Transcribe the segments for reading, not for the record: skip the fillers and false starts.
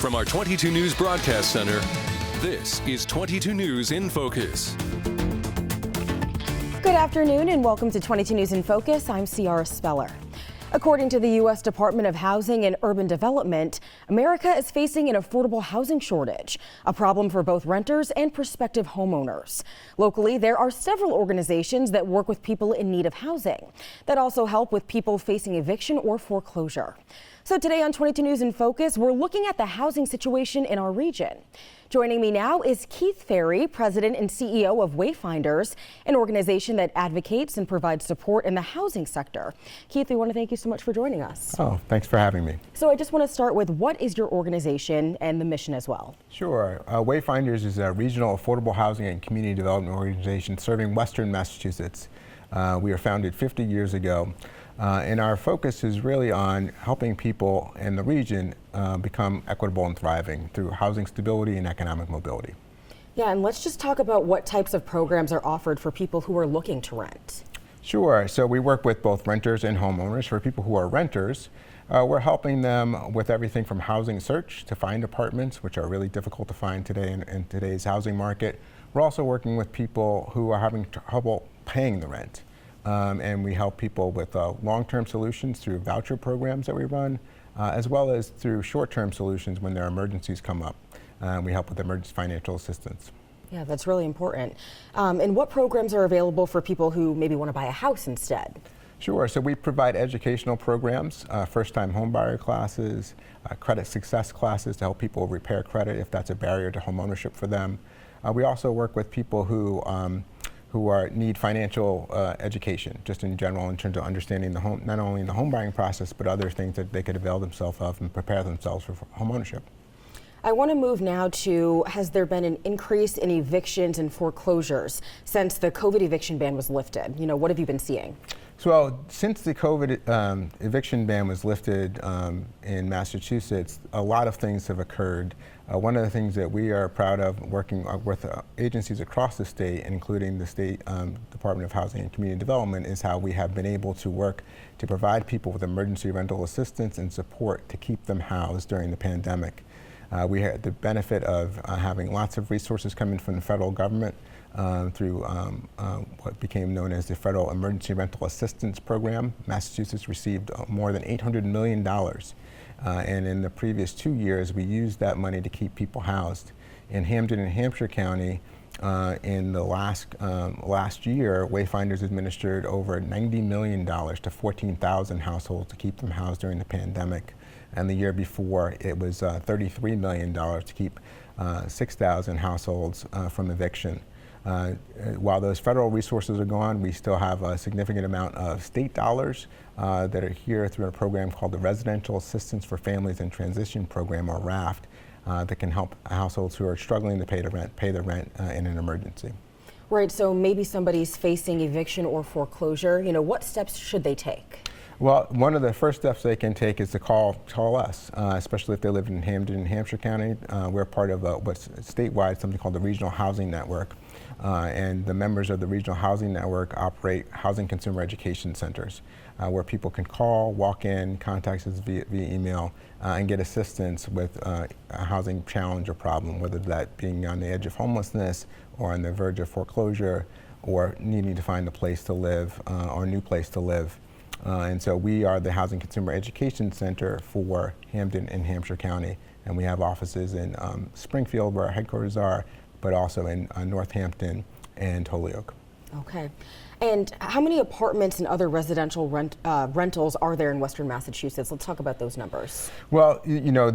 From our 22 News Broadcast Center, this is 22 News in Focus. Good afternoon and welcome to 22 News in Focus. I'm Ciara Speller. According to the U.S. Department of Housing and Urban Development, America is facing an affordable housing shortage, a problem for both renters and prospective homeowners. Locally, there are several organizations that work with people in need of housing that also help with people facing eviction or foreclosure. So today on 22 News in Focus, we're looking at the housing situation in our region. Joining me now is Keith Ferry, President and CEO of Wayfinders, an organization that advocates and provides support in the housing sector. Keith, we want to thank you so much for joining us. Oh, thanks for having me. So I just want to start with, what is your organization and the mission as well? Sure. Wayfinders is a regional affordable housing and community development organization serving Western Massachusetts. We were founded 50 years ago. And our focus is really on helping people in the region become equitable and thriving through housing stability and economic mobility. Yeah, and let's just talk about what types of programs are offered for people who are looking to rent. Sure. So we work with both renters and homeowners. For people who are renters, we're helping them with everything from housing search to find apartments, which are really difficult to find today in today's housing market. We're also working with people who are having trouble paying the rent. And we help people with long-term solutions through voucher programs that we run, as well as through short-term solutions when their emergencies come up. We help with emergency financial assistance. Yeah, that's really important. And what programs are available for people who maybe want to buy a house instead? Sure. So we provide educational programs, first-time homebuyer classes, credit success classes to help people repair credit if that's a barrier to homeownership for them. We also work with people who need financial education, just in general, in terms of understanding the home, not only the home buying process, but other things that they could avail themselves of and prepare themselves for home ownership. I want to move now to, has there been an increase in evictions and foreclosures since the COVID eviction ban was lifted? You know, what have you been seeing? So since the COVID eviction ban was lifted in Massachusetts, a lot of things have occurred. One of the things that we are proud of working with agencies across the state, including the State Department of Housing and Community Development, is how we have been able to work to provide people with emergency rental assistance and support to keep them housed during the pandemic. We had the benefit of having lots of resources coming from the federal government through what became known as the Federal Emergency Rental Assistance Program. Massachusetts received more than $800 million. And in the previous 2 years, we used that money to keep people housed. In Hampden and Hampshire County, in the last year, Wayfinders administered over $90 million to 14,000 households to keep them housed during the pandemic. And the year before, it was $33 million to keep 6,000 households from eviction. While those federal resources are gone, we still have a significant amount of state dollars that are here through a program called the Residential Assistance for Families in Transition Program, or RAFT, that can help households who are struggling to pay the rent in an emergency. Right, so maybe somebody's facing eviction or foreclosure. You know, what steps should they take? Well, one of the first steps they can take is to call us, especially if they live in Hampden and Hampshire County. We're part of what's statewide, something called the Regional Housing Network. And the members of the Regional Housing Network operate housing consumer education centers where people can call, walk in, contact us via email, and get assistance with a housing challenge or problem, whether that being on the edge of homelessness or on the verge of foreclosure or needing to find a place to live or a new place to live. And so we are the Housing Consumer Education Center for Hampden and Hampshire County, and we have offices in Springfield, where our headquarters are, but also in Northampton and Holyoke. Okay. And how many apartments and other residential rentals are there in Western Massachusetts? Let's talk about those numbers. Well, you know,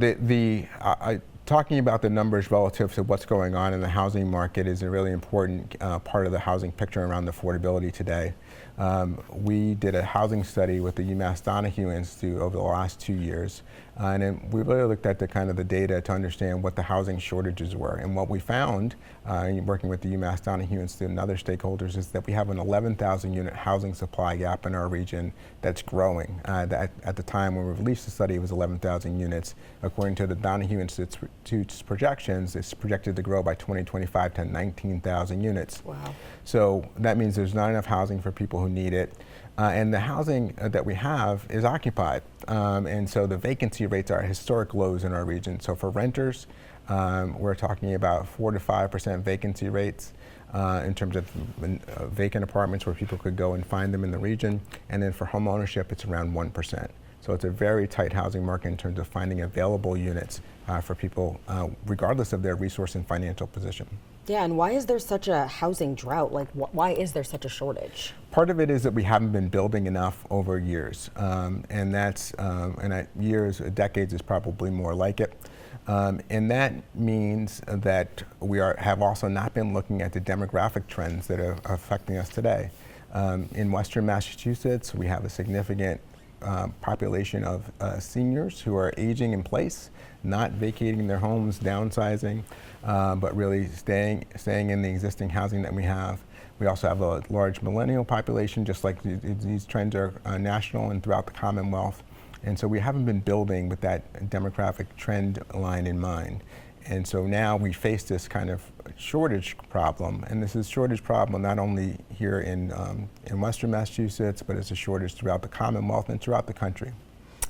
talking about the numbers relative to what's going on in the housing market is a really important part of the housing picture around affordability today. We did a housing study with the UMass Donahue Institute over the last 2 years, and we really looked at the data to understand what the housing shortages were. And what we found, working with the UMass Donahue Institute and other stakeholders, is that we have an 11,000 unit housing supply gap in our region that's growing. At the time when we released the study, it was 11,000 units. According to the Donahue Institute's projections, it's projected to grow by 2025 to 19,000 units. Wow. So that means there's not enough housing for people people who need it. And the housing that we have is occupied. And so the vacancy rates are at historic lows in our region. So for renters, we're talking about 4 to 5% vacancy rates in terms of vacant apartments where people could go and find them in the region. And then for home ownership, it's around 1%. So it's a very tight housing market in terms of finding available units for people, regardless of their resource and financial position. Yeah, and why is there such a housing drought? Like, why is there such a shortage? Part of it is that we haven't been building enough over years, and that's years, decades is probably more like it. And that means that we have also not been looking at the demographic trends that are affecting us today. In Western Massachusetts, we have a significant population of seniors who are aging in place, not vacating their homes, downsizing, but really staying in the existing housing that we have. We also have a large millennial population, just like these trends are national and throughout the Commonwealth. And so we haven't been building with that demographic trend line in mind. And so now we face this kind of shortage problem, and this is shortage problem not only here in Western Massachusetts, but it's a shortage throughout the Commonwealth and throughout the country.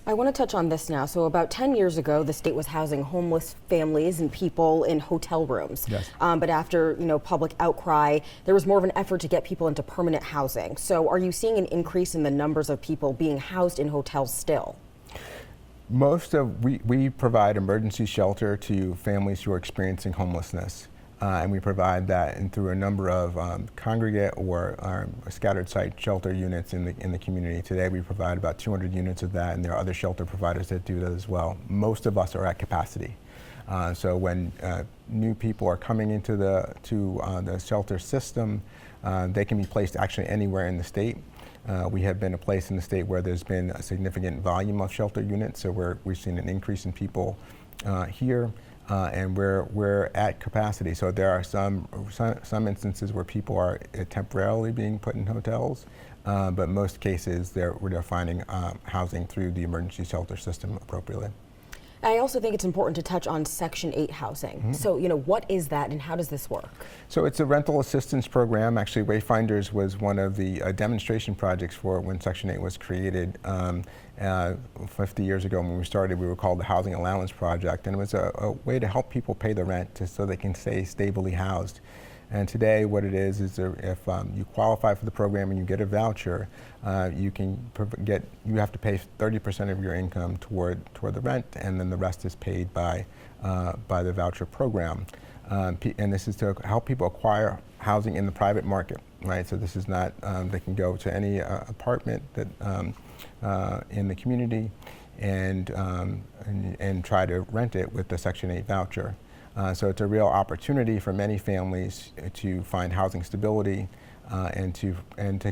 I want to touch on this now. So about 10 years ago, the state was housing homeless families and people in hotel rooms. Yes. But after public outcry, there was more of an effort to get people into permanent housing. So are you seeing an increase in the numbers of people being housed in hotels still? We provide emergency shelter to families who are experiencing homelessness. And we provide that through a number of congregate or scattered site shelter units in the community. Today we provide about 200 units of that, and there are other shelter providers that do that as well. Most of us are at capacity. So when new people are coming into the shelter system, they can be placed actually anywhere in the state. We have been a place in the state where there's been a significant volume of shelter units, so we've seen an increase in people here. And we're at capacity. So there are some instances where people are temporarily being put in hotels, but most cases they're finding housing through the emergency shelter system appropriately. I also think it's important to touch on Section 8 housing. Mm-hmm. So, what is that and how does this work? So it's a rental assistance program. Actually, Wayfinders was one of the demonstration projects for when Section 8 was created 50 years ago. When we started, we were called the Housing Allowance Project, and it was a way to help people pay the rent so they can stay stably housed. And today what it is if you qualify for the program and you get a voucher, you have to pay 30% of your income toward the rent, and then the rest is paid by the voucher program. And this is to help people acquire housing in the private market, right? So this is not, they can go to any apartment that in the community and try to rent it with the Section 8 voucher. So it's a real opportunity for many families to find housing stability and to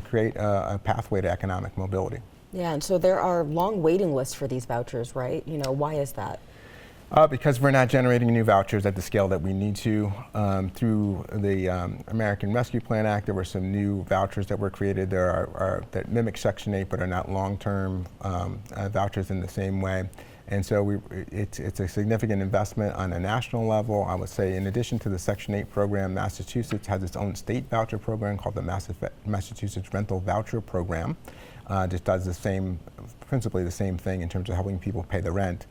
create a pathway to economic mobility. Yeah, and so there are long waiting lists for these vouchers, right? Why is that? Because we're not generating new vouchers at the scale that we need to. Through the American Rescue Plan Act, there were some new vouchers that were created. There are that mimic Section 8 but are not long-term vouchers in the same way. And so it's a significant investment on a national level. I would say in addition to the Section 8 program, Massachusetts has its own state voucher program called the Massachusetts Rental Voucher Program. Just does principally the same thing in terms of helping people pay the rent.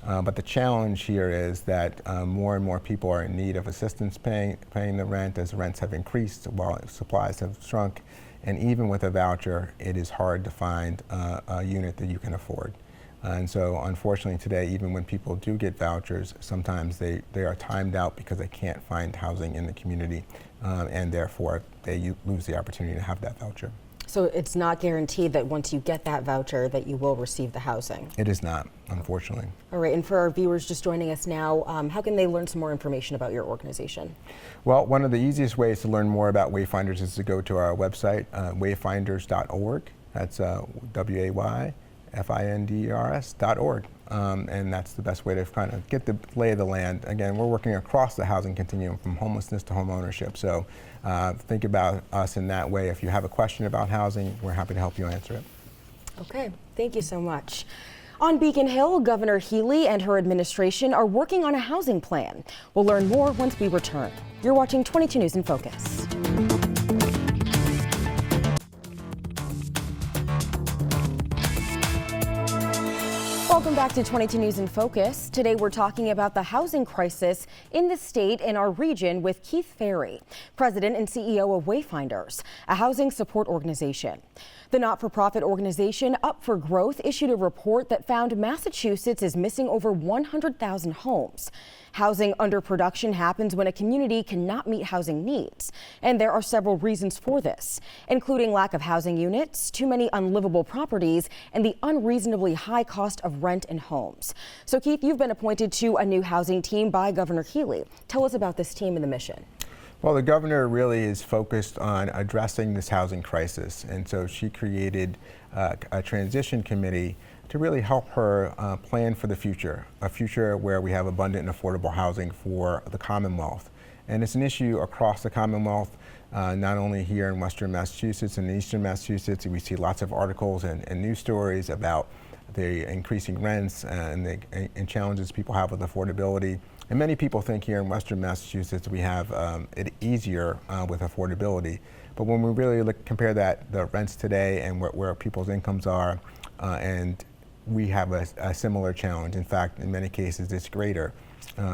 But the challenge here is that more and more people are in need of assistance paying the rent as rents have increased while supplies have shrunk. And even with a voucher, it is hard to find a unit that you can afford. And so unfortunately today, even when people do get vouchers, sometimes they are timed out because they can't find housing in the community, and therefore they lose the opportunity to have that voucher. So it's not guaranteed that once you get that voucher that you will receive the housing? It is not, unfortunately. All right, and for our viewers just joining us now, how can they learn some more information about your organization? Well, one of the easiest ways to learn more about Wayfinders is to go to our website, wayfinders.org. That's wayfinders.org. And that's the best way to kind of get the lay of the land. Again, we're working across the housing continuum from homelessness to home ownership. So think about us in that way. If you have a question about housing, we're happy to help you answer it. Okay, thank you so much. On Beacon Hill, Governor Healy and her administration are working on a housing plan. We'll learn more once we return. You're watching 22 News in Focus. Welcome back to 22 News in Focus. Today we're talking about the housing crisis in the state and our region with Keith Ferry, President and CEO of Wayfinders, a housing support organization. The not-for-profit organization Up for Growth issued a report that found Massachusetts is missing over 100,000 homes. Housing underproduction happens when a community cannot meet housing needs, and there are several reasons for this, including lack of housing units, too many unlivable properties, and the unreasonably high cost of rent and homes. So Keith, you've been appointed to a new housing team by Governor Healy. Tell us about this team and the mission. Well, the governor really is focused on addressing this housing crisis, and so she created a transition committee to really help her plan for the future, a future where we have abundant and affordable housing for the Commonwealth. And it's an issue across the Commonwealth, not only here in Western Massachusetts and Eastern Massachusetts. We see lots of articles and news stories about the increasing rents and the challenges people have with affordability. And many people think here in Western Massachusetts we have it easier with affordability. But when we really compare the rents today and where people's incomes are, and we have a similar challenge. In fact, in many cases, it's greater,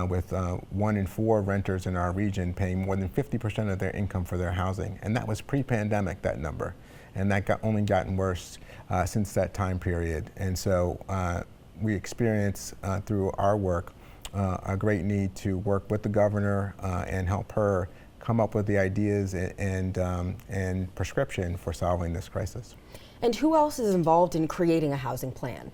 with 1 in 4 renters in our region paying more than 50% of their income for their housing. And that was pre-pandemic, that number. And that only gotten worse since that time period. And so we experience through our work a great need to work with the governor and help her come up with the ideas and prescription for solving this crisis. And who else is involved in creating a housing plan?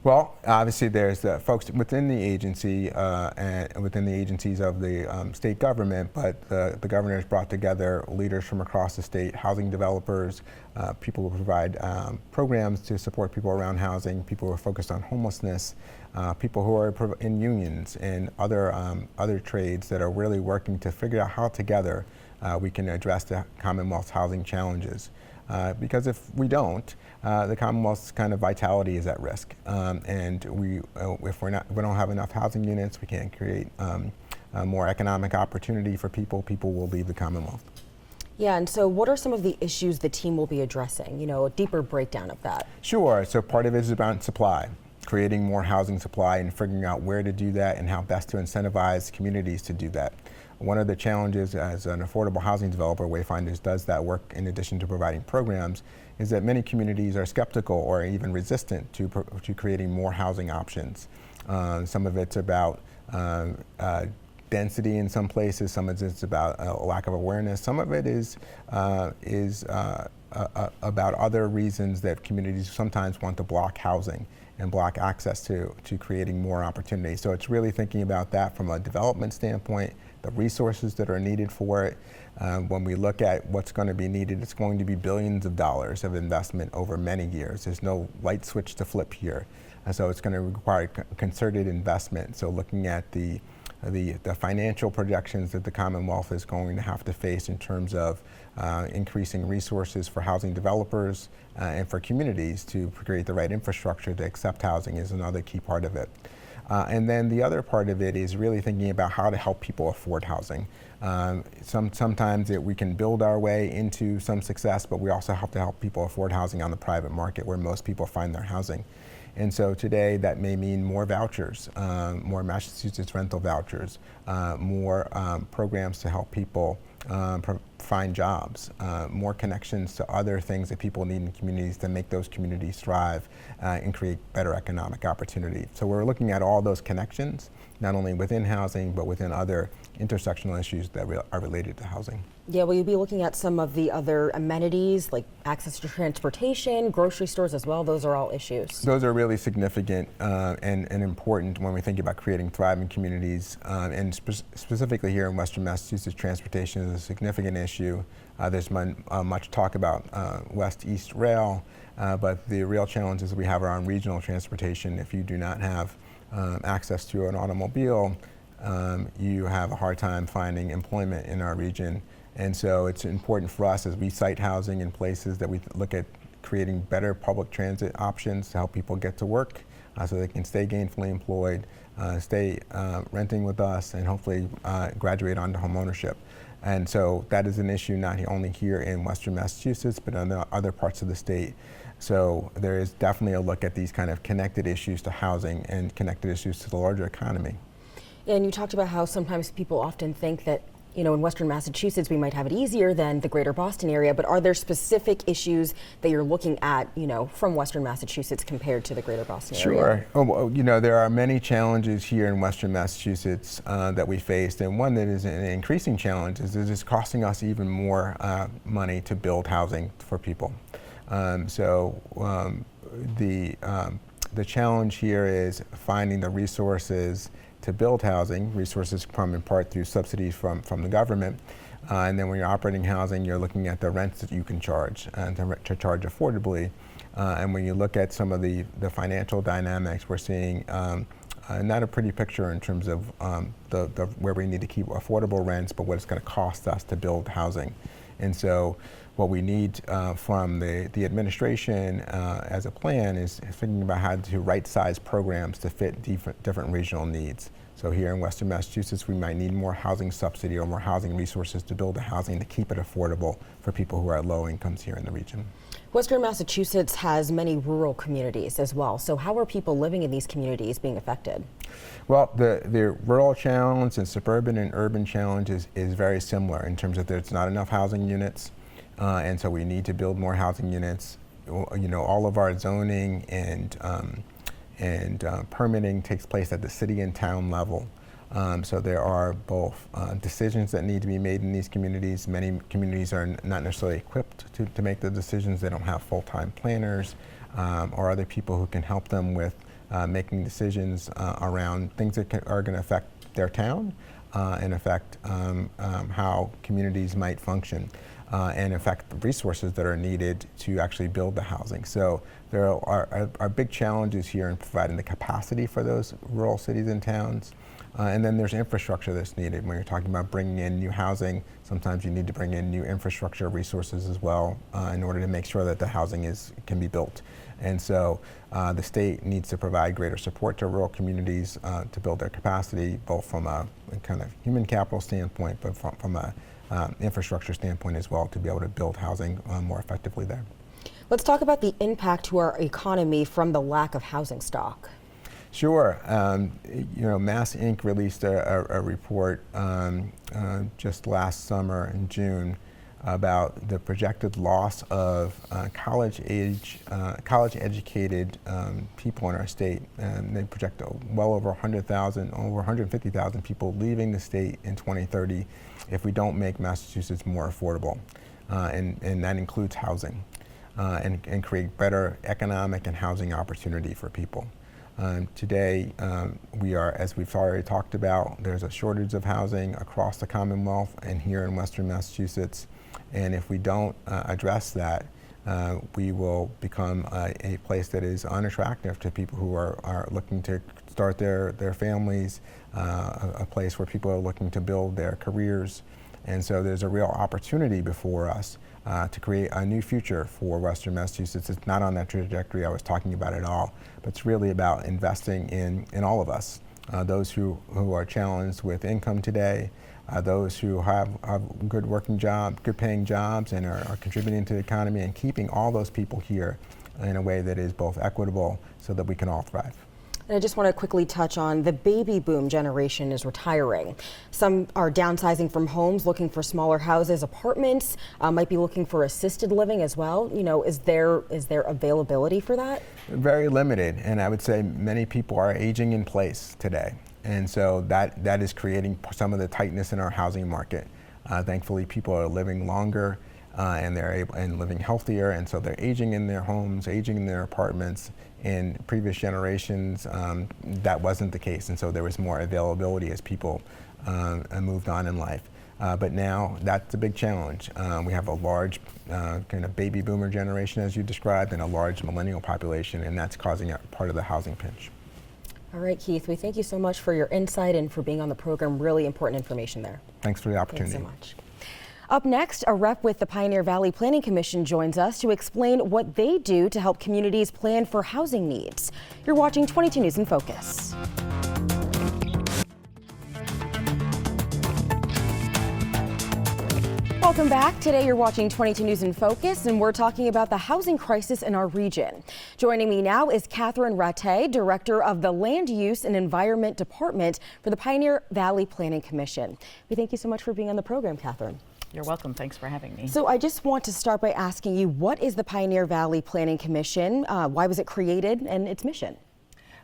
Well, obviously there's the folks within the agency and within the agencies of the state government, but the governor has brought together leaders from across the state, housing developers, people who provide programs to support people around housing, people who are focused on homelessness, people who are in unions and other trades that are really working to figure out how together we can address the Commonwealth's housing challenges. Because if we don't, the Commonwealth's kind of vitality is at risk, and if we don't have enough housing units, we can't create more economic opportunity for people. People will leave the Commonwealth. Yeah, and so what are some of the issues the team will be addressing? You know, a deeper breakdown of that. Sure. So part of it is about supply, creating more housing supply, and figuring out where to do that and how best to incentivize communities to do that. One of the challenges as an affordable housing developer, Wayfinders does that work in addition to providing programs, is that many communities are skeptical or even resistant to creating more housing options. Some of it's about density in some places, some of it's about a lack of awareness, some of it is about other reasons that communities sometimes want to block housing and block access to creating more opportunity. So it's really thinking about that from a development standpoint, the resources that are needed for it. When we look at what's going to be needed, it's going to be billions of dollars of investment over many years. There's no light switch to flip here. And so it's going to require concerted investment. So looking at the financial projections that the Commonwealth is going to have to face in terms of increasing resources for housing developers and for communities to create the right infrastructure to accept housing is another key part of it. And then the other part of it is really thinking about how to help people afford housing. Sometimes we can build our way into some success, but we also have to help people afford housing on the private market where most people find their housing. And so today that may mean more vouchers, more Massachusetts rental vouchers, more programs to help people find jobs, more connections to other things that people need in communities to make those communities thrive and create better economic opportunity. So we're looking at all those connections, not only within housing, but within other intersectional issues that are related to housing. Yeah, will you be looking at some of the other amenities like access to transportation, grocery stores as well? Those are all issues. Those are really significant and important when we think about creating thriving communities. And specifically here in Western Massachusetts, transportation is a significant issue. There's much talk about West-East rail, but the real challenges we have are on regional transportation. If you do not have access to an automobile, you have a hard time finding employment in our region. And so it's important for us as we site housing in places that we look at creating better public transit options to help people get to work so they can stay gainfully employed, stay renting with us, and hopefully graduate onto home ownership. And so that is an issue not only here in Western Massachusetts, but in other parts of the state. So there is definitely a look at these kind of connected issues to housing and connected issues to the larger economy. And you talked about how sometimes people often think that, you know, in Western Massachusetts we might have it easier than the greater Boston area, but are there specific issues that you're looking at, you know, from Western Massachusetts compared to the greater Boston area? Sure. Oh, well, you know, there are many challenges here in Western Massachusetts that we faced, and one that is an increasing challenge is it is costing us even more money to build housing for people. The challenge here is finding the resources to build housing. Resources come in part through subsidies from the government. And then when you're operating housing, you're looking at the rents that you can charge and to charge affordably. And when you look at some of the financial dynamics, we're seeing not a pretty picture in terms of where we need to keep affordable rents, but what it's going to cost us to build housing. And so what we need from the administration as a plan is thinking about how to right-size programs to fit different regional needs. So here in Western Massachusetts, we might need more housing subsidy or more housing resources to build the housing to keep it affordable for people who are at low incomes here in the region. Western Massachusetts has many rural communities as well. So how are people living in these communities being affected? Well, the rural challenge and suburban and urban challenge is very similar in terms of there's not enough housing units. And so we need to build more housing units. You know, all of our zoning and permitting takes place at the city and town level. So there are both decisions that need to be made in these communities. Many communities are not necessarily equipped to make the decisions. They don't have full-time planners or other people who can help them with making decisions around things that are going to affect their town and affect how communities might function. And affect the resources that are needed to actually build the housing. So there are big challenges here in providing the capacity for those rural cities and towns. And then there's infrastructure that's needed. When you're talking about bringing in new housing, sometimes you need to bring in new infrastructure resources as well in order to make sure that the housing can be built. And so the state needs to provide greater support to rural communities to build their capacity, both from a kind of human capital standpoint, but from a infrastructure standpoint as well, to be able to build housing more effectively there. Let's talk about the impact to our economy from the lack of housing stock. Sure. You know, Mass Inc. released a report just last summer in June about the projected loss of college-educated people in our state. They project well over 100,000, over 150,000 people leaving the state in 2030 if we don't make Massachusetts more affordable, and that includes housing, and create better economic and housing opportunity for people. Today, we are, as we've already talked about, there's a shortage of housing across the Commonwealth and here in Western Massachusetts. And if we don't address that, we will become a place that is unattractive to people who are looking to start their families, a place where people are looking to build their careers. And so there's a real opportunity before us to create a new future for Western Massachusetts. It's not on that trajectory I was talking about at all, but it's really about investing in all of us, those who are challenged with income today, those who have good working jobs, good paying jobs, and are contributing to the economy, and keeping all those people here in a way that is both equitable so that we can all thrive. And I just want to quickly touch on the baby boom generation is retiring. Some are downsizing from homes, looking for smaller houses, apartments, might be looking for assisted living as well. You know, is there availability for that? Very limited, and I would say many people are aging in place today. And so that is creating some of the tightness in our housing market. Thankfully, people are living longer and they're able and living healthier, and so they're aging in their homes, aging in their apartments. In previous generations, that wasn't the case, and so there was more availability as people moved on in life. But now that's a big challenge. We have a large kind of baby boomer generation, as you described, and a large millennial population, and that's causing part of the housing pinch. All right, Keith, we thank you so much for your insight and for being on the program. Really important information there. Thanks for the opportunity. Thanks so much. Up next, a rep with the Pioneer Valley Planning Commission joins us to explain what they do to help communities plan for housing needs. You're watching 22 News in Focus. Welcome back. Today you're watching 22 News in Focus, and we're talking about the housing crisis in our region. Joining me now is Catherine Rattay, Director of the Land Use and Environment Department for the Pioneer Valley Planning Commission. We thank you so much for being on the program, Catherine. You're welcome. Thanks for having me. So I just want to start by asking you, what is the Pioneer Valley Planning Commission? Why was it created, and its mission?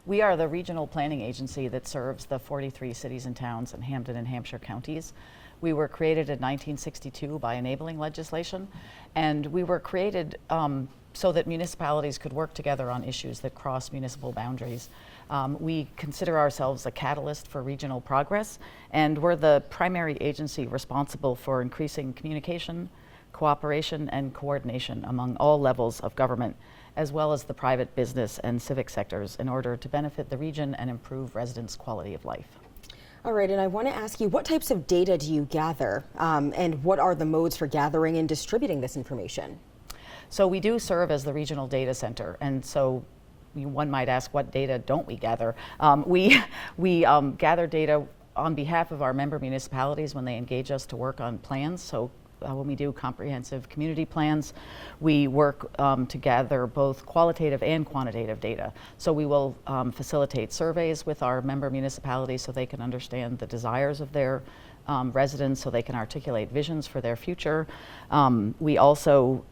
We are the regional planning agency that serves the 43 cities and towns in Hampden and Hampshire counties. We were created in 1962 by enabling legislation, and we were created so that municipalities could work together on issues that cross municipal boundaries. We consider ourselves a catalyst for regional progress, and we're the primary agency responsible for increasing communication, cooperation, and coordination among all levels of government, as well as the private business and civic sectors, in order to benefit the region and improve residents' quality of life. All right, and I want to ask you, what types of data do you gather, and what are the modes for gathering and distributing this information? So we do serve as the regional data center, and so one might ask, what data don't we gather? We gather data on behalf of our member municipalities when they engage us to work on plans. So when we do comprehensive community plans, we work to gather both qualitative and quantitative data. So we will facilitate surveys with our member municipalities so they can understand the desires of their residents, so they can articulate visions for their future. We also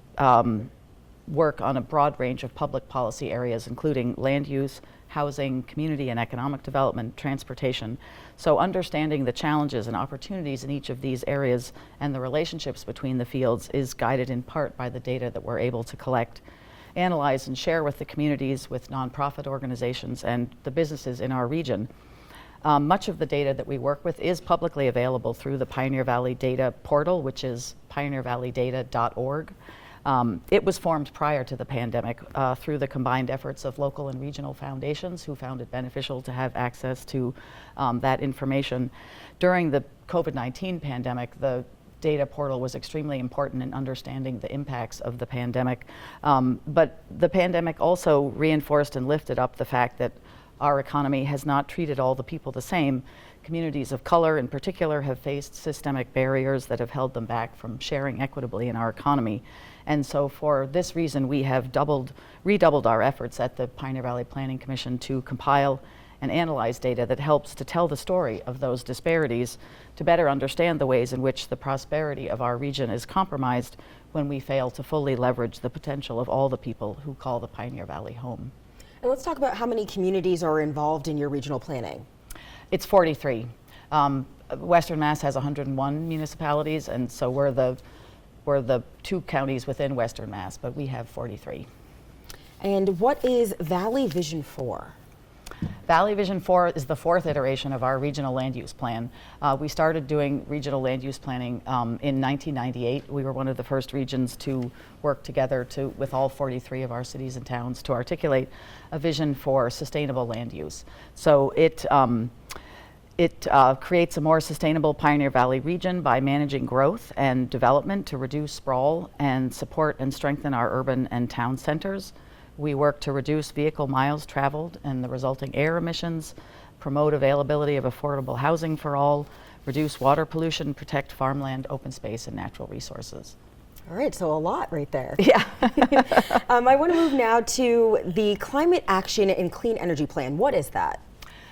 work on a broad range of public policy areas, including land use, housing, community and economic development, transportation. So understanding the challenges and opportunities in each of these areas and the relationships between the fields is guided in part by the data that we're able to collect, analyze, and share with the communities, with nonprofit organizations, and the businesses in our region. Much of the data that we work with is publicly available through the Pioneer Valley Data portal, which is pioneervalleydata.org. It was formed prior to the pandemic through the combined efforts of local and regional foundations who found it beneficial to have access to that information. During the COVID-19 pandemic, the data portal was extremely important in understanding the impacts of the pandemic. But the pandemic also reinforced and lifted up the fact that our economy has not treated all the people the same. Communities of color in particular have faced systemic barriers that have held them back from sharing equitably in our economy. And so for this reason, we have redoubled our efforts at the Pioneer Valley Planning Commission to compile and analyze data that helps to tell the story of those disparities, to better understand the ways in which the prosperity of our region is compromised when we fail to fully leverage the potential of all the people who call the Pioneer Valley home. And let's talk about how many communities are involved in your regional planning. It's 43. Western Mass has 101 municipalities, and so we're the two counties within Western Mass, but we have 43. And what is Valley Vision 4? Valley Vision 4 is the fourth iteration of our regional land use plan. We started doing regional land use planning in 1998. We were one of the first regions to work together with all 43 of our cities and towns to articulate a vision for sustainable land use. So it creates a more sustainable Pioneer Valley region by managing growth and development to reduce sprawl and support and strengthen our urban and town centers. We work to reduce vehicle miles traveled and the resulting air emissions, promote availability of affordable housing for all, reduce water pollution, protect farmland, open space, and natural resources. All right, so a lot right there. Yeah. I want to move now to the Climate Action and Clean Energy Plan. What is that?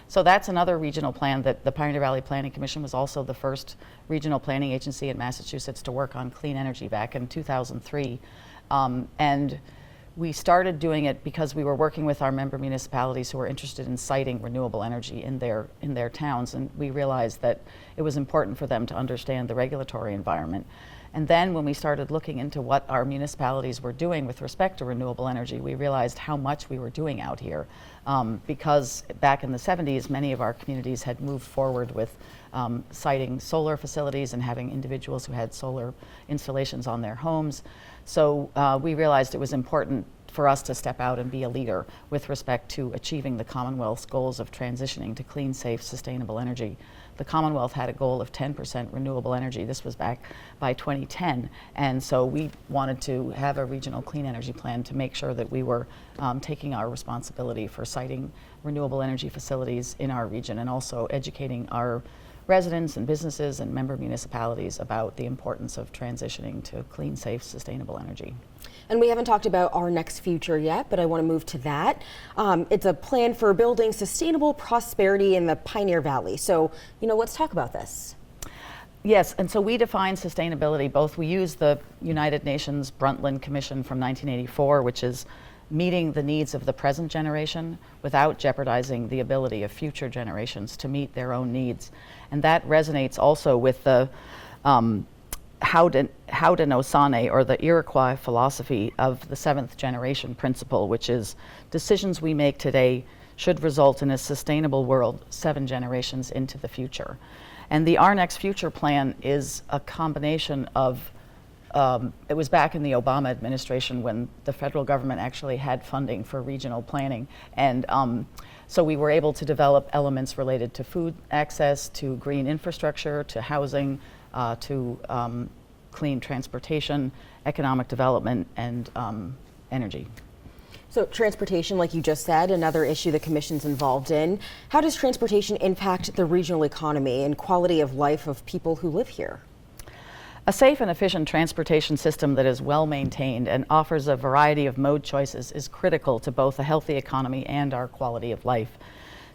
So that's another regional plan that the Pioneer Valley Planning Commission was also the first regional planning agency in Massachusetts to work on clean energy back in 2003. And we started doing it because we were working with our member municipalities who were interested in siting renewable energy in their towns, and we realized that it was important for them to understand the regulatory environment. And then when we started looking into what our municipalities were doing with respect to renewable energy, we realized how much we were doing out here. Because back in the 70s, many of our communities had moved forward with siting solar facilities and having individuals who had solar installations on their homes. So we realized it was important for us to step out and be a leader with respect to achieving the Commonwealth's goals of transitioning to clean, safe, sustainable energy. The Commonwealth had a goal of 10% renewable energy. This was back by 2010. And so we wanted to have a regional clean energy plan to make sure that we were taking our responsibility for siting renewable energy facilities in our region and also educating our residents and businesses and member municipalities about the importance of transitioning to clean, safe, sustainable energy. And we haven't talked about our next future yet, but I want to move to that. It's a plan for building sustainable prosperity in the Pioneer Valley. So, let's talk about this. Yes, and so we define sustainability both. We use the United Nations Brundtland Commission from 1984, which is meeting the needs of the present generation without jeopardizing the ability of future generations to meet their own needs. And that resonates also with the Haudenosaunee, or the Iroquois philosophy of the seventh generation principle, which is decisions we make today should result in a sustainable world 7 generations into the future. And the Our Next Future plan is a combination of it was back in the Obama administration when the federal government actually had funding for regional planning. And so we were able to develop elements related to food access, to green infrastructure, to housing, to clean transportation, economic development, and energy. So transportation, like you just said, another issue the Commission's involved in. How does transportation impact the regional economy and quality of life of people who live here? A safe and efficient transportation system that is well maintained and offers a variety of mode choices is critical to both a healthy economy and our quality of life.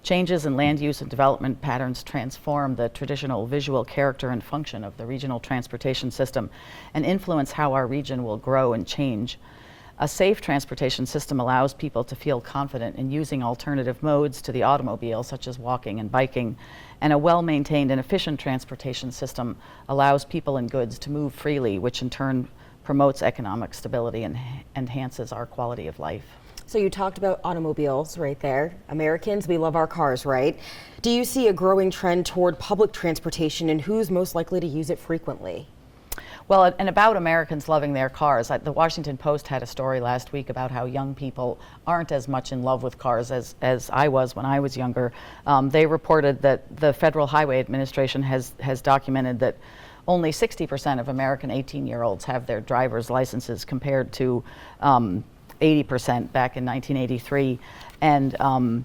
Changes in land use and development patterns transform the traditional visual character and function of the regional transportation system and influence how our region will grow and change. A safe transportation system allows people to feel confident in using alternative modes to the automobile, such as walking and biking. And a well-maintained and efficient transportation system allows people and goods to move freely, which in turn promotes economic stability and enhances our quality of life. So you talked about automobiles right there. Americans, we love our cars, right? Do you see a growing trend toward public transportation, and who's most likely to use it frequently? Well, and about Americans loving their cars, the Washington Post had a story last week about how young people aren't as much in love with cars as I was when I was younger. They reported that the Federal Highway Administration has documented that only 60% of American 18-year-olds have their driver's licenses, compared to 80% back in 1983. And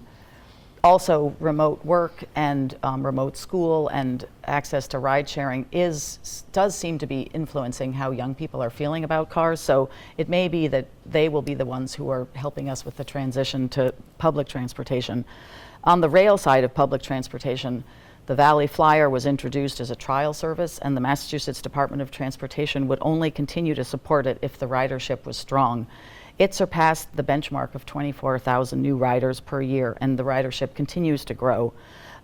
also, remote work and remote school and access to ride sharing does seem to be influencing how young people are feeling about cars. So it may be that they will be the ones who are helping us with the transition to public transportation. On the rail side of public transportation, the Valley Flyer was introduced as a trial service, and the Massachusetts Department of Transportation would only continue to support it if the ridership was strong. It surpassed the benchmark of 24,000 new riders per year, and the ridership continues to grow.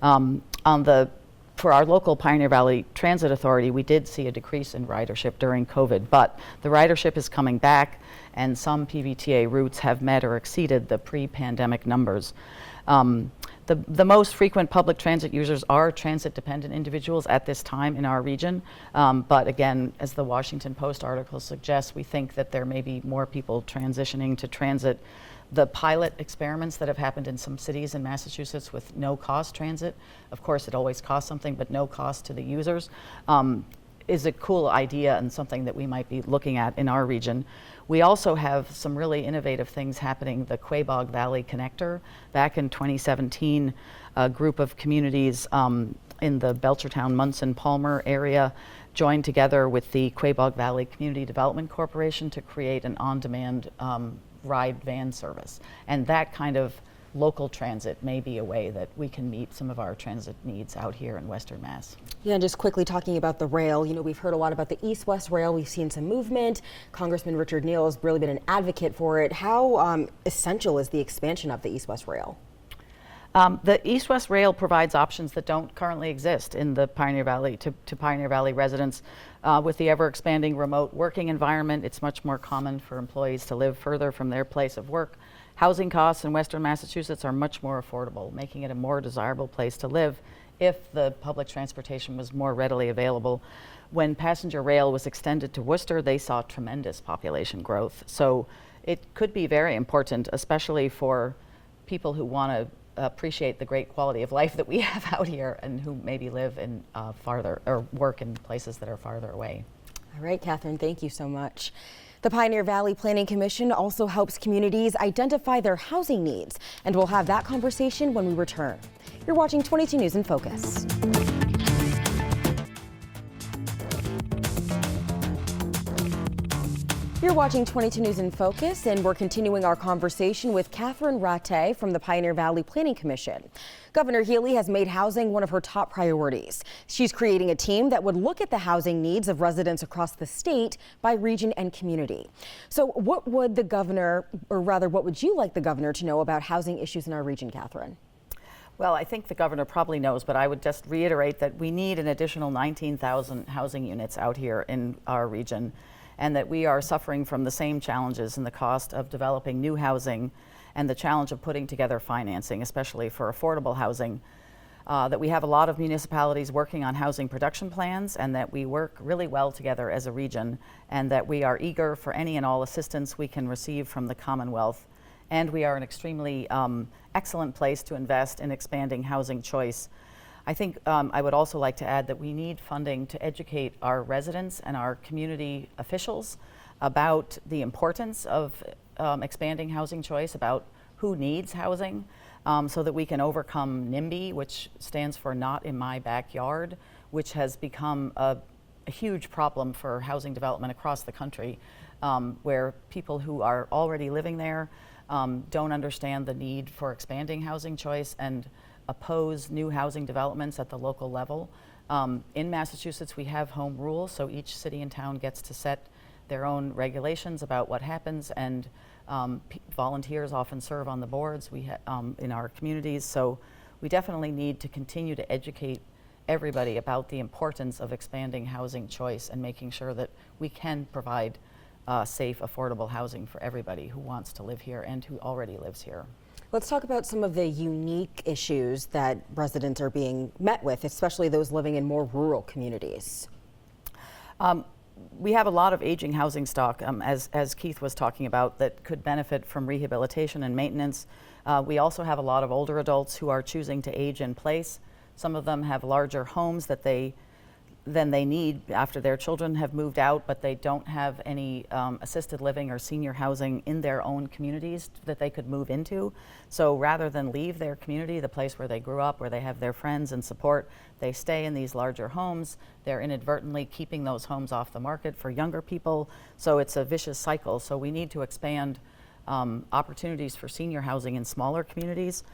For our local Pioneer Valley Transit Authority, we did see a decrease in ridership during COVID, but the ridership is coming back, and some PVTA routes have met or exceeded the pre-pandemic numbers. The most frequent public transit users are transit-dependent individuals at this time in our region. But again, as the Washington Post article suggests, we think that there may be more people transitioning to transit. The pilot experiments that have happened in some cities in Massachusetts with no-cost transit, of course it always costs something, but no cost to the users, is a cool idea and something that we might be looking at in our region. We also have some really innovative things happening. The Quabog Valley Connector, back in 2017, a group of communities in the Belchertown, Munson, Palmer area joined together with the Quabog Valley Community Development Corporation to create an on-demand ride van service. And that kind of local transit may be a way that we can meet some of our transit needs out here in Western Mass. Yeah, and just quickly talking about the rail, we've heard a lot about the East-West rail. We've seen some movement. Congressman Richard Neal has really been an advocate for it. How essential is the expansion of the East-West rail? The East-West rail provides options that don't currently exist in the Pioneer Valley to Pioneer Valley residents. With the ever-expanding remote working environment, it's much more common for employees to live further from their place of work. Housing costs in Western Massachusetts are much more affordable, making it a more desirable place to live if the public transportation was more readily available. When passenger rail was extended to Worcester, they saw tremendous population growth. So it could be very important, especially for people who want to appreciate the great quality of life that we have out here and who maybe live in farther or work in places that are farther away. All right, Catherine, thank you so much. The Pioneer Valley Planning Commission also helps communities identify their housing needs, and we'll have that conversation when we return. You're watching 22 News in Focus. You're watching 22 News in Focus, and we're continuing our conversation with Catherine Rattay from the Pioneer Valley Planning Commission. Governor Healy has made housing one of her top priorities. She's creating a team that would look at the housing needs of residents across the state by region and community. So what would the governor, or rather what would you like the governor to know about housing issues in our region, Catherine? Well, I think the governor probably knows, but I would just reiterate that we need an additional 19,000 housing units out here in our region, and that we are suffering from the same challenges in the cost of developing new housing and the challenge of putting together financing, especially for affordable housing. That we have a lot of municipalities working on housing production plans, and that we work really well together as a region, and that we are eager for any and all assistance we can receive from the Commonwealth. And we are an extremely excellent place to invest in expanding housing choice. I think I would also like to add that we need funding to educate our residents and our community officials about the importance of expanding housing choice, about who needs housing, so that we can overcome NIMBY, which stands for Not in My Backyard, which has become a huge problem for housing development across the country, where people who are already living there don't understand the need for expanding housing choice and oppose new housing developments at the local level. In Massachusetts, we have home rule, so each city and town gets to set their own regulations about what happens, and volunteers often serve on the boards in our communities. So we definitely need to continue to educate everybody about the importance of expanding housing choice and making sure that we can provide safe, affordable housing for everybody who wants to live here and who already lives here. Let's talk about some of the unique issues that residents are being met with, especially those living in more rural communities. We have a lot of aging housing stock, as Keith was talking about, that could benefit from rehabilitation and maintenance. We also have a lot of older adults who are choosing to age in place. Some of them have larger homes than they need after their children have moved out, but they don't have any assisted living or senior housing in their own communities that they could move into. So rather than leave their community, the place where they grew up, where they have their friends and support, they stay in these larger homes. They're inadvertently keeping those homes off the market for younger people. So it's a vicious cycle. So we need to expand opportunities for senior housing in smaller communities.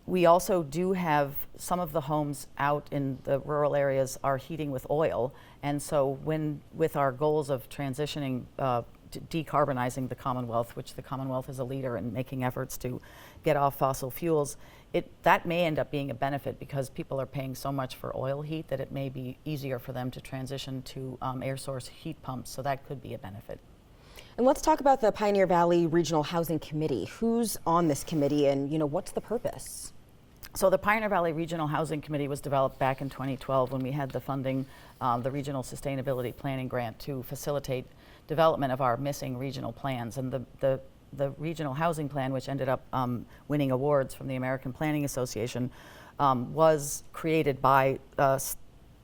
We also do have some of the homes out in the rural areas are heating with oil, and so with our goals of transitioning, decarbonizing the Commonwealth, which the Commonwealth is a leader in making efforts to get off fossil fuels, that may end up being a benefit because people are paying so much for oil heat that it may be easier for them to transition to air source heat pumps, so that could be a benefit. And let's talk about the Pioneer Valley Regional Housing Committee. Who's on this committee, and what's the purpose? So the Pioneer Valley Regional Housing Committee was developed back in 2012 when we had the funding, the Regional Sustainability Planning Grant, to facilitate development of our missing regional plans. And the Regional Housing Plan, which ended up winning awards from the American Planning Association, was created by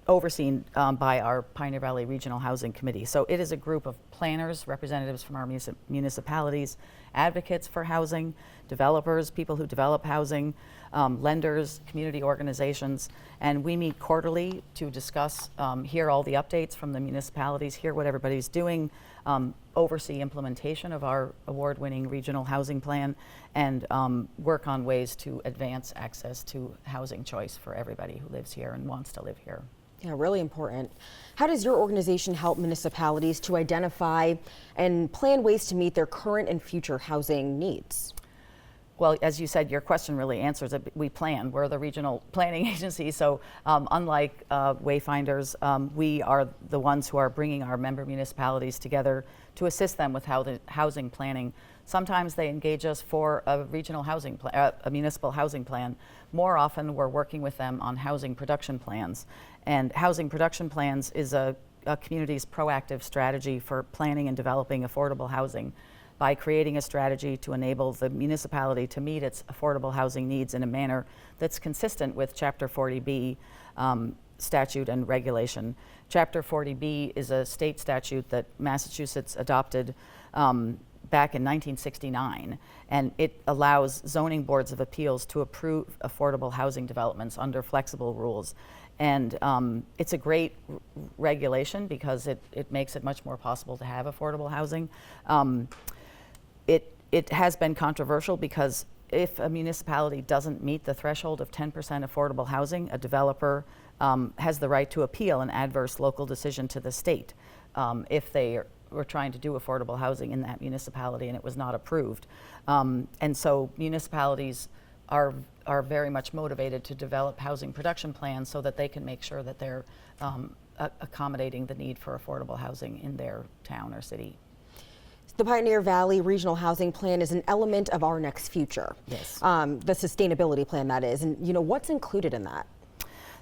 overseen by our Pioneer Valley Regional Housing Committee. So it is a group of planners, representatives from our municipalities, advocates for housing, developers, people who develop housing, lenders, community organizations, and we meet quarterly to discuss, hear all the updates from the municipalities, hear what everybody's doing, oversee implementation of our award-winning regional housing plan, and work on ways to advance access to housing choice for everybody who lives here and wants to live here. Yeah, really important. How does your organization help municipalities to identify and plan ways to meet their current and future housing needs? Well, as you said, your question really answers it. We plan. We're the regional planning agency, so unlike Wayfinders, we are the ones who are bringing our member municipalities together to assist them with housing planning. Sometimes they engage us for a regional housing plan, a municipal housing plan. More often, we're working with them on housing production plans. And housing production plans is a community's proactive strategy for planning and developing affordable housing by creating a strategy to enable the municipality to meet its affordable housing needs in a manner that's consistent with Chapter 40B statute and regulation. Chapter 40B is a state statute that Massachusetts adopted back in 1969, and it allows zoning boards of appeals to approve affordable housing developments under flexible rules. And it's a great regulation because it makes it much more possible to have affordable housing. It has been controversial because if a municipality doesn't meet the threshold of 10% affordable housing, a developer has the right to appeal an adverse local decision to the state if they were trying to do affordable housing in that municipality and it was not approved. And so municipalities are very much motivated to develop housing production plans so that they can make sure that they're accommodating the need for affordable housing in their town or city. The Pioneer Valley Regional Housing Plan is an element of our next future. Yes. The sustainability plan, that is. And what's included in that?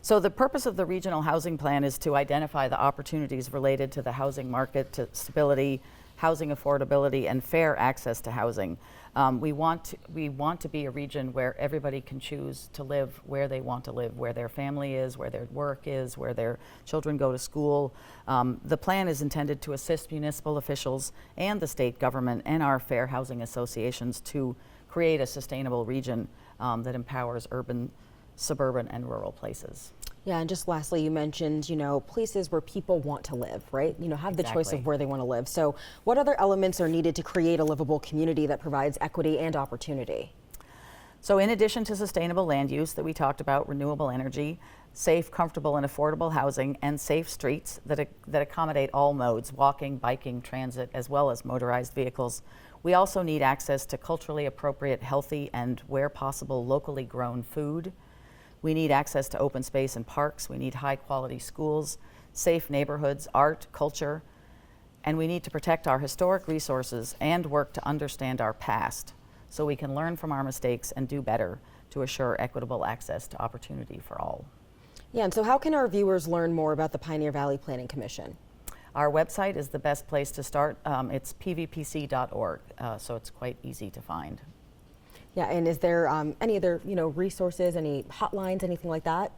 So the purpose of the Regional Housing Plan is to identify the opportunities related to the housing market, to stability, housing affordability, and fair access to housing. We want to be a region where everybody can choose to live where they want to live, where their family is, where their work is, where their children go to school. The plan is intended to assist municipal officials and the state government and our fair housing associations to create a sustainable region that empowers urban, suburban, and rural places. Yeah, and just lastly, you mentioned, places where people want to live, right? Have the choice of where they want to live. So what other elements are needed to create a livable community that provides equity and opportunity? So in addition to sustainable land use that we talked about, renewable energy, safe, comfortable, and affordable housing, and safe streets that accommodate all modes, walking, biking, transit, as well as motorized vehicles, we also need access to culturally appropriate, healthy, and where possible, locally grown food. We need access to open space and parks. We need high quality schools, safe neighborhoods, art, culture, and we need to protect our historic resources and work to understand our past so we can learn from our mistakes and do better to assure equitable access to opportunity for all. Yeah, and so how can our viewers learn more about the Pioneer Valley Planning Commission? Our website is the best place to start. It's pvpc.org, so it's quite easy to find. Yeah, and is there any other, resources, any hotlines, anything like that?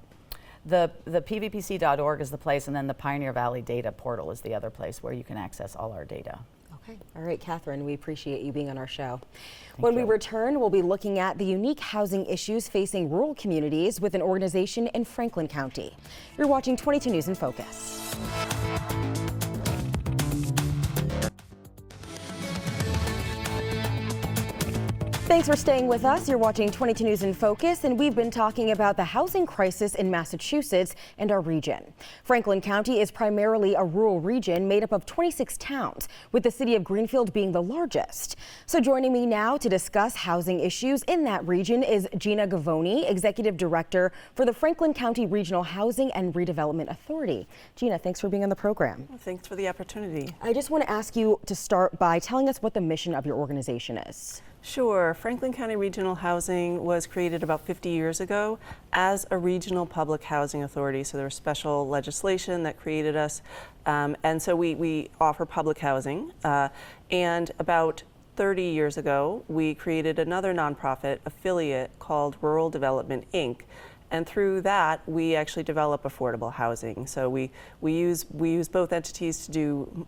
The pvpc.org is the place, and then the Pioneer Valley Data Portal is the other place where you can access all our data. Okay. All right, Catherine, we appreciate you being on our show. Thank We you. return, we'll be looking at the unique housing issues facing rural communities with an organization in Franklin County. You're watching 22 News in Focus. Thanks for staying with us. You're watching 22 News in Focus, and we've been talking about the housing crisis in Massachusetts and our region. Franklin County is primarily a rural region made up of 26 towns, with the city of Greenfield being the largest. So joining me now to discuss housing issues in that region is Gina Gavoni, Executive Director for the Franklin County Regional Housing and Redevelopment Authority. Gina, thanks for being on the program. Well, thanks for the opportunity. I just want to ask you to start by telling us what the mission of your organization is. Sure. Franklin County Regional Housing was created about 50 years ago as a regional public housing authority. So there was special legislation that created us. And so we offer public housing. And about 30 years ago, we created another nonprofit affiliate called Rural Development, Inc. And through that, we actually develop affordable housing. So we use both entities to do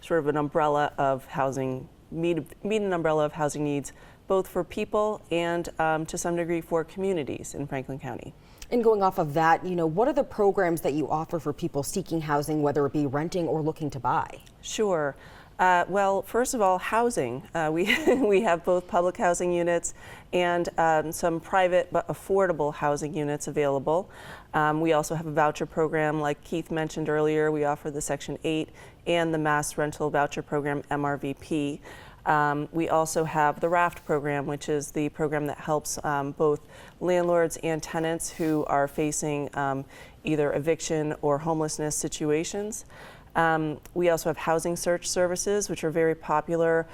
sort of an umbrella of housing meet an umbrella of housing needs, both for people and to some degree for communities in Franklin County. And going off of that, what are the programs that you offer for people seeking housing, whether it be renting or looking to buy? Sure. Well, first of all, housing. We have both public housing units and some private but affordable housing units available. We also have a voucher program, like Keith mentioned earlier. We offer the Section 8 and the Mass Rental Voucher Program, MRVP. We also have the RAFT program, which is the program that helps both landlords and tenants who are facing either eviction or homelessness situations. We also have housing search services, which are very popular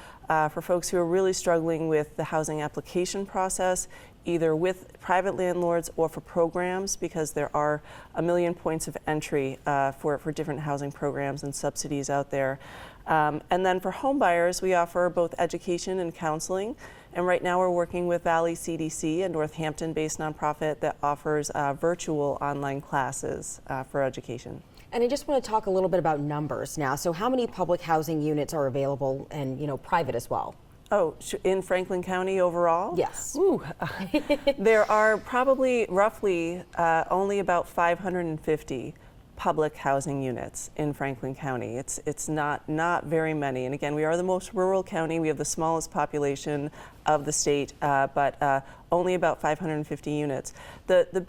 for folks who are really struggling with the housing application process, either with private landlords or for programs, because there are a million points of entry for different housing programs and subsidies out there. And then for home buyers, we offer both education and counseling. And right now we're working with Valley CDC, a Northampton-based nonprofit that offers virtual online classes for education. And I just want to talk a little bit about numbers now. So how many public housing units are available and, private as well? Oh, in Franklin County overall? Yes. Ooh. There are probably roughly only about 550 public housing units in Franklin County. It's not very many. And again, we are the most rural county. We have the smallest population of the state, but only about 550 units. The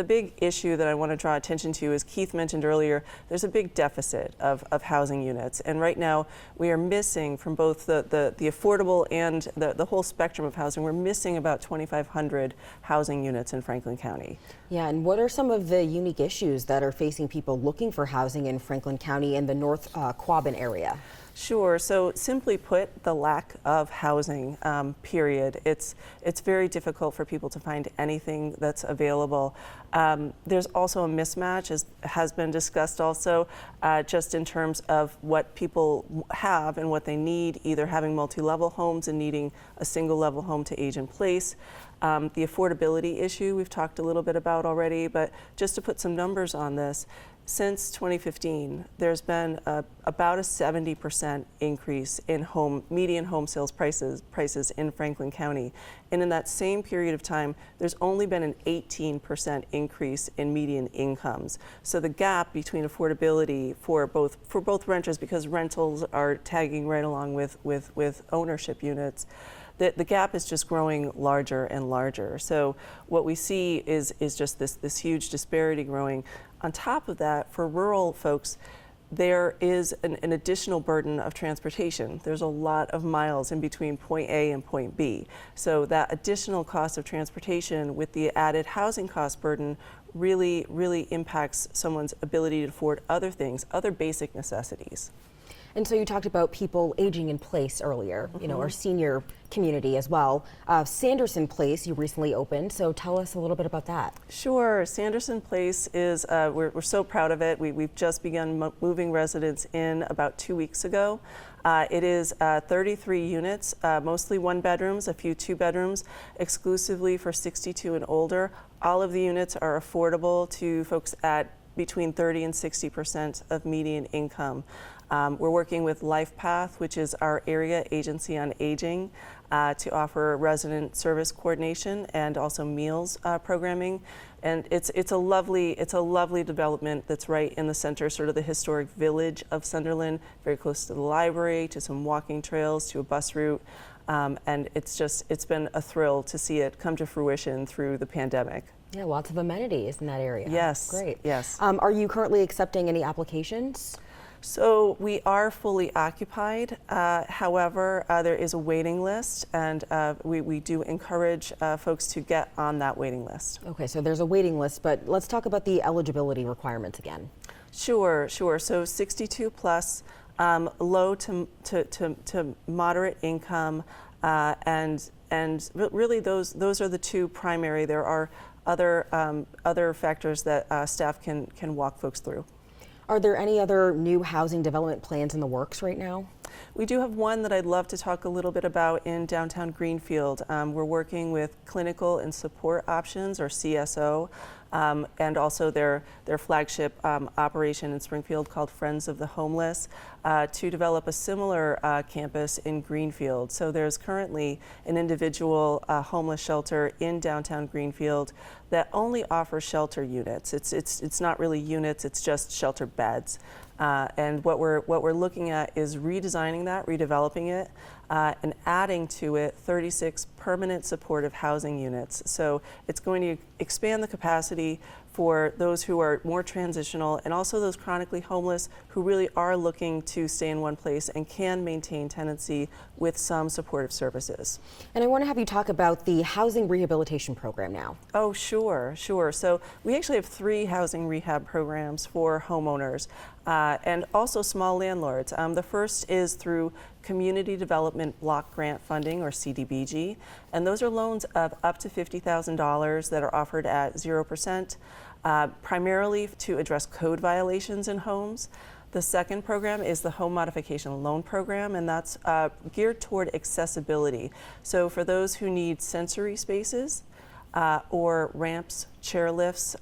big issue that I want to draw attention to, as Keith mentioned earlier, there's a big deficit of housing units. And right now we are missing from both the affordable and the whole spectrum of housing, we're missing about 2,500 housing units in Franklin County. Yeah, and what are some of the unique issues that are facing people looking for housing in Franklin County and the North Quabbin area? Sure. So simply put, the lack of housing, period. It's very difficult for people to find anything that's available. There's also a mismatch, as has been discussed also, just in terms of what people have and what they need, either having multi-level homes and needing a single-level home to age in place. The affordability issue we've talked a little bit about already, but just to put some numbers on this, since 2015, there's been about a 70% increase in median home sales prices in Franklin County. And in that same period of time, there's only been an 18% increase in median incomes. So the gap between affordability for both renters, because rentals are tagging right along with ownership units, the gap is just growing larger and larger. So what we see is just this huge disparity growing. On top of that, for rural folks, there is an additional burden of transportation. There's a lot of miles in between point A and point B. So that additional cost of transportation with the added housing cost burden really impacts someone's ability to afford other things, other basic necessities. And so you talked about people aging in place earlier, our senior community as well. Sanderson Place you recently opened, so tell us a little bit about that. Sure. Sanderson Place is, we're so proud of it. We've just begun moving residents in about 2 weeks ago. It is 33 units, mostly one bedrooms, a few two bedrooms, exclusively for 62 and older. All of the units are affordable to folks at between 30 and 60% of median income. We're working with LifePath, which is our area agency on aging, to offer resident service coordination and also meals programming. And it's a lovely development that's right in the center, sort of the historic village of Sunderland, very close to the library, to some walking trails, to a bus route. And it's been a thrill to see it come to fruition through the pandemic. Yeah, lots of amenities in that area. Yes. Great. Yes. Are you currently accepting any applications? So we are fully occupied. However, there is a waiting list, and we do encourage folks to get on that waiting list. Okay, so there's a waiting list, but let's talk about the eligibility requirements again. Sure. So 62 plus, low to moderate income, and really those are the two primary. There are other factors that staff can walk folks through. Are there any other new housing development plans in the works right now? We do have one that I'd love to talk a little bit about in downtown Greenfield. We're working with Clinical and Support Options, or CSO, and also their flagship operation in Springfield called Friends of the Homeless, to develop a similar campus in Greenfield. So there's currently an individual homeless shelter in downtown Greenfield that only offers shelter units. It's not really units, it's just shelter beds. And what we're looking at is redesigning that, redeveloping it, and adding to it 36 permanent supportive housing units. So it's going to expand the capacity for those who are more transitional and also those chronically homeless who really are looking to stay in one place and can maintain tenancy with some supportive services. And I want to have you talk about the housing rehabilitation program now. Oh, sure. So we actually have 3 housing rehab programs for homeowners and also small landlords. The first is through Community Development Block Grant Funding, or CDBG, and those are loans of up to $50,000 that are offered at 0%, primarily to address code violations in homes. The second program is the Home Modification Loan Program, and that's geared toward accessibility. So for those who need sensory spaces, or ramps, chair lifts,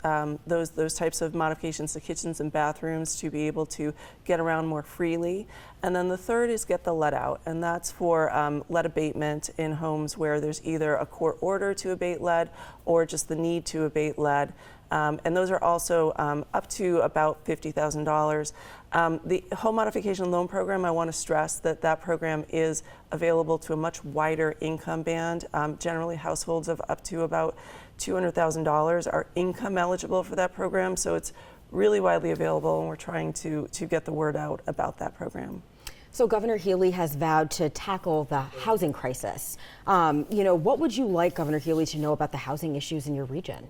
those types of modifications to kitchens and bathrooms to be able to get around more freely. And then the third is get the lead out, and that's for lead abatement in homes where there's either a court order to abate lead or just the need to abate lead. And those are also up to about $50,000. The home modification loan program, I want to stress that that program is available to a much wider income band. Generally, households of up to about $200,000 are income eligible for that program, so it's really widely available, and we're trying to get the word out about that program. So Governor Healy has vowed to tackle the housing crisis. What would you like Governor Healy to know about the housing issues in your region?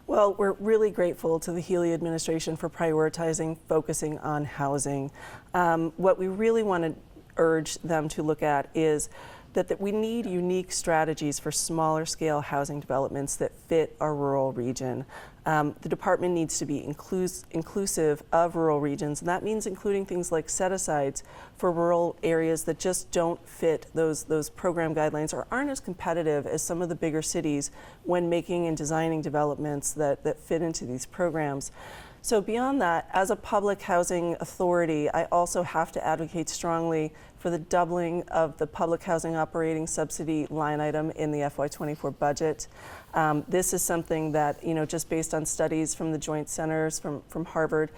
Well, we're really grateful to the Healy administration for prioritizing, focusing on housing. What we really want to urge them to look at is that we need unique strategies for smaller scale housing developments that fit our rural region. The department needs to be inclusive of rural regions, and that means including things like set-asides for rural areas that just don't fit those program guidelines or aren't as competitive as some of the bigger cities when making and designing developments that fit into these programs. So beyond that, as a public housing authority, I also have to advocate strongly for the doubling of the public housing operating subsidy line item in the FY24 budget. This is something that, just based on studies from the Joint Centers from Harvard,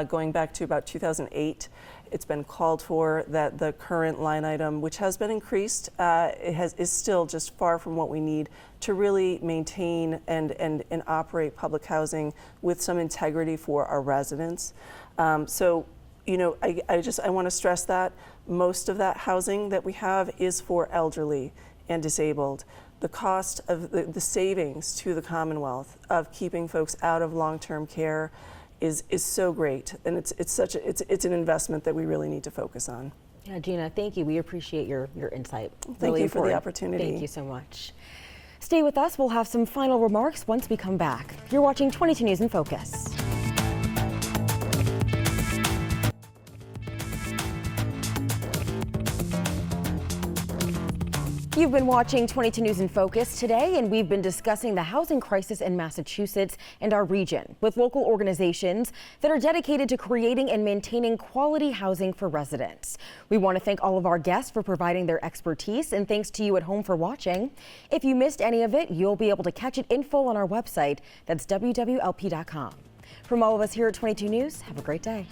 going back to about 2008, it's been called for that the current line item, which has been increased, is still just far from what we need to really maintain and operate public housing with some integrity for our residents. I want to stress that most of that housing that we have is for elderly and disabled. The cost of the savings to the Commonwealth of keeping folks out of long-term care is so great, and it's an investment that we really need to focus on. Yeah, Gina, thank you. We appreciate your insight. Thank you for the opportunity. Thank you so much. Stay with us. We'll have some final remarks once we come back. You're watching 22 News in Focus. You've been watching 22 News in Focus today, and we've been discussing the housing crisis in Massachusetts and our region with local organizations that are dedicated to creating and maintaining quality housing for residents. We want to thank all of our guests for providing their expertise, and thanks to you at home for watching. If you missed any of it, you'll be able to catch it in full on our website. That's wwlp.com. From all of us here at 22 News, have a great day.